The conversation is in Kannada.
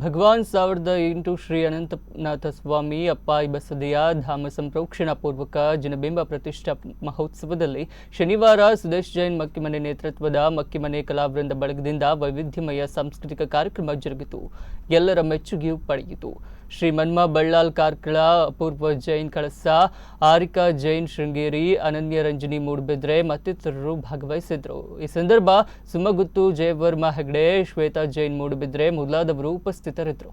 ಭಗವಾನ್ 1008 ಶ್ರೀ ಅನಂತನಾಥ ಸ್ವಾಮಿ ಅಪ್ಪಾಯಿ ಬಸದಿಯ ಧಾಮ ಸಂಪ್ರೋಕ್ಷಣಾ ಪೂರ್ವಕ ಜಿನಬಿಂಬ ಪ್ರತಿಷ್ಠಾ ಮಹೋತ್ಸವದಲ್ಲಿ ಶನಿವಾರ ಸುದೇಶ್ ಜೈನ್ ಮಕ್ಕಿಮನೆ ನೇತೃತ್ವದ ಮಕ್ಕಿಮನೆ ಕಲಾವೃಂದ ಬಳಗದಿಂದ ವೈವಿಧ್ಯಮಯ ಸಾಂಸ್ಕೃತಿಕ ಕಾರ್ಯಕ್ರಮ ಜರುಗಿತು. ಎಲ್ಲರ ಮೆಚ್ಚುಗೆಯೂ ಪಡೆಯಿತು. ಶ್ರೀ ಮನ್ಮ ಬಳ್ಳಾಲ್ ಕಾರ್ಕಳ, ಅಪೂರ್ವ ಜೈನ್ ಕಳಸ, ಆರಿಕಾ ಜೈನ್ ಶೃಂಗೇರಿ, ಅನನ್ಯ ರಂಜನಿ ಮೂಡಬಿದ್ರೆ ಮತ್ತಿತರರು ಭಾಗವಹಿಸಿದ್ರು. ಈ ಸಂದರ್ಭ ಸುಮಗುತ್ತು ಜಯವರ್ಮ ಹೆಗಡೆ, ಶ್ವೇತಾ ಜೈನ್ ಮೂಡಬಿದ್ರೆ ಮೊದಲಾದವರು ಉಪಸ್ಥಿತರಿದ್ದರು.